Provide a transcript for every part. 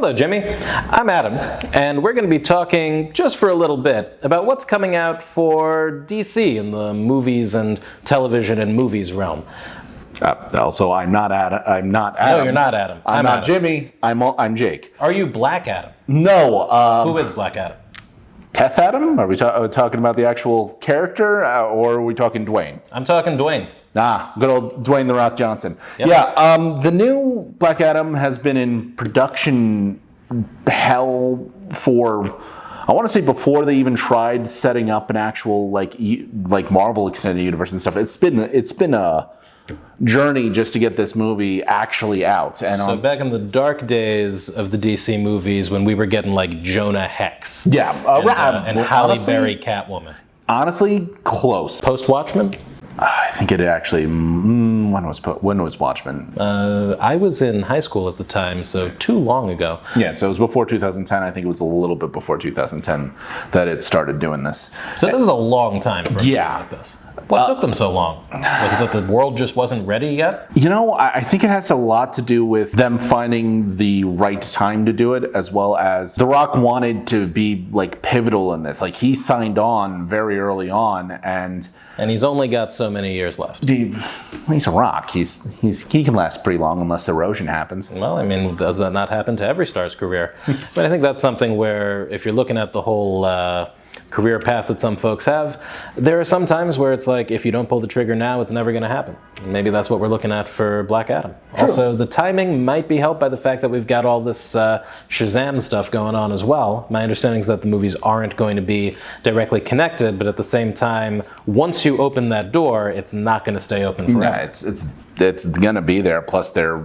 Hello, Jimmy. I'm Adam, and we're going to be talking just for a little bit about what's coming out for DC in the movies and television and movies realm. Also, I'm not Adam. No, you're not Adam. I'm not Adam. Jimmy. I'm Jake. Are you Black Adam? No. Who is Black Adam? Teth Adam? Are we talking about the actual character, or are we talking Dwayne? I'm talking Dwayne. Good old Dwayne "The Rock" Johnson. Yep. Yeah, the new Black Adam has been in production hell for, I want to say, before they even tried setting up an actual like Marvel extended universe and stuff. It's been a journey just to get this movie actually out. And So back in the dark days of the DC movies, when we were getting like Jonah Hex, and Halle honestly, Berry Catwoman. Honestly, close. Post Watchmen. I think it actually. When was Watchmen? I was in high school at the time, so too long ago. Yeah, so it was before 2010. I think it was a little bit before 2010 that it started doing this. So this is a long time for a movie like this. What took them so long? Was it that the world just wasn't ready yet? You know, I think it has a lot to do with them finding the right time to do it, as well as The Rock wanted to be like pivotal in this. Like he signed on very early on, and he's only got so many years left. He's a Rock. He can last pretty long unless erosion happens. Well, I mean, does that not happen to every star's career? But I think that's something where, if you're looking at the whole career path that some folks have, there are some times where it's like, if you don't pull the trigger now, it's never going to happen. Maybe that's what we're looking at for Black Adam. True. Also, the timing might be helped by the fact that we've got all this Shazam stuff going on as well. My understanding is that the movies aren't going to be directly connected, but at the same time, once you open that door, it's not going to stay open forever. Yeah, it's going to be there. Plus, they're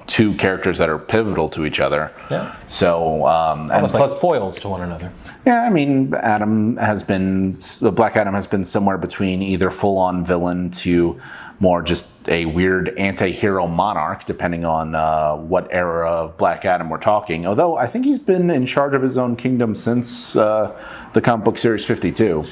two characters that are pivotal to each other. Yeah. So, and plus, like foils to one another. Yeah, I mean, Black Adam has been somewhere between either full-on villain to more just a weird anti-hero monarch, depending on what era of Black Adam we're talking. Although I think he's been in charge of his own kingdom since the comic book series 52.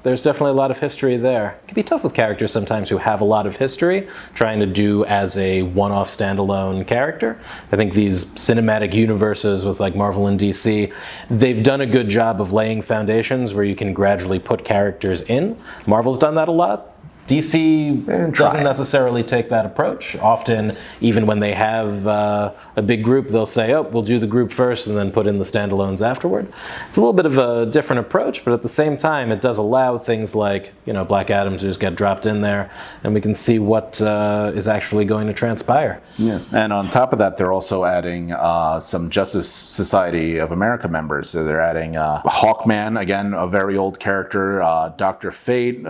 There's definitely a lot of history there. It can be tough with characters sometimes who have a lot of history, trying to do as a one-off standalone character. I think these cinematic universes with like Marvel and DC, they've done a good job of laying foundations where you can gradually put characters in. Marvel's done that a lot. DC doesn't necessarily take that approach. Often, even when they have a big group, they'll say, oh, we'll do the group first and then put in the standalones afterward. It's a little bit of a different approach, but at the same time, it does allow things like, Black Adam to just get dropped in there, and we can see what is actually going to transpire. Yeah, and on top of that, they're also adding some Justice Society of America members. So they're adding Hawkman, again, a very old character, Dr. Fate,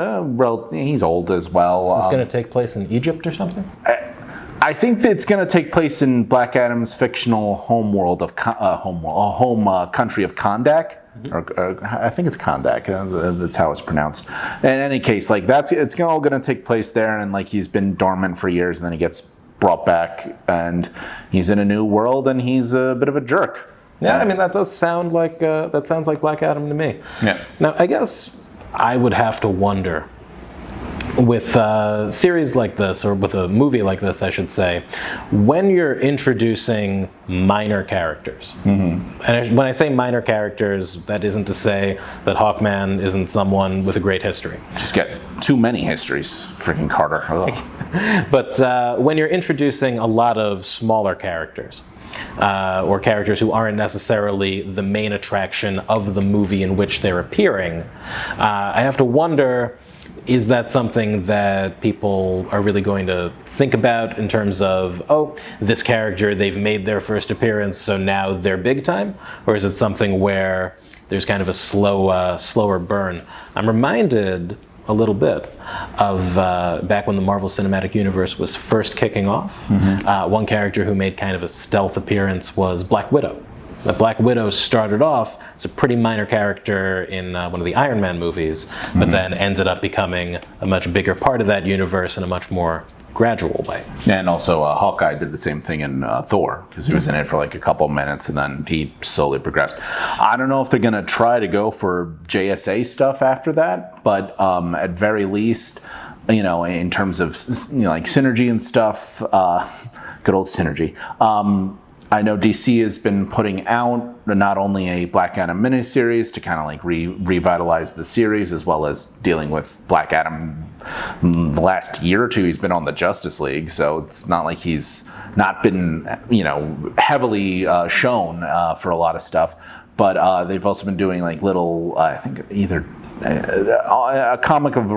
he's old as well. Is this going to take place in Egypt or something? I think that it's going to take place in Black Adam's fictional home world of country of Kondak. Or I think it's Kondak. That's how it's pronounced. In any case, like it's all going to take place there, and like he's been dormant for years, and then he gets brought back, and he's in a new world, and he's a bit of a jerk. Yeah, I mean that does sound like that sounds like Black Adam to me. Yeah. Now I guess I would have to wonder, with a series like this, or with a movie like this, I should say, when you're introducing minor characters, and when I say minor characters, that isn't to say that Hawkman isn't someone with a great history. Just get too many histories, freaking Carter. But when you're introducing a lot of smaller characters, or characters who aren't necessarily the main attraction of the movie in which they're appearing, I have to wonder, is that something that people are really going to think about in terms of, oh, this character, they've made their first appearance, so now they're big time? Or is it something where there's kind of a slower burn? I'm reminded a little bit of back when the Marvel Cinematic Universe was first kicking off. One character who made kind of a stealth appearance was Black Widow. The Black Widow started off as a pretty minor character in one of the Iron Man movies, but then ended up becoming a much bigger part of that universe in a much more gradual way. And also Hawkeye did the same thing in Thor, because he was in it for like a couple minutes and then he slowly progressed. I don't know if they're going to try to go for JSA stuff after that, but at very least, in terms of like synergy and stuff, good old synergy. I know DC has been putting out not only a Black Adam miniseries to kind of like revitalize the series, as well as dealing with Black Adam. The last year or two, he's been on the Justice League, so it's not like he's not been, heavily shown for a lot of stuff. But they've also been doing like little, I think either a comic of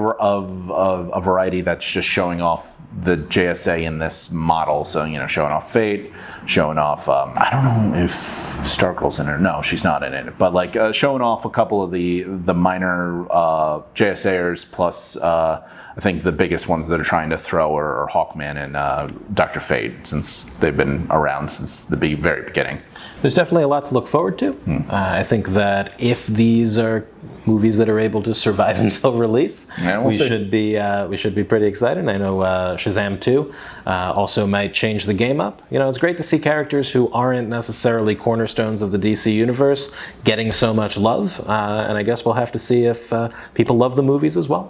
a variety that's just showing off the JSA in this model. So, showing off Fate, showing off, I don't know if Stargirl's in it. No, she's not in it. But like showing off a couple of the minor JSAers, plus I think the biggest ones that are trying to throw are Hawkman and Dr. Fate, since they've been around since the very beginning. There's definitely a lot to look forward to. I think that if these are movies that are able to survive until release, we should be pretty excited. I know Shazam 2 also might change the game up. It's great to see characters who aren't necessarily cornerstones of the DC universe getting so much love, and I guess we'll have to see if people love the movies as well.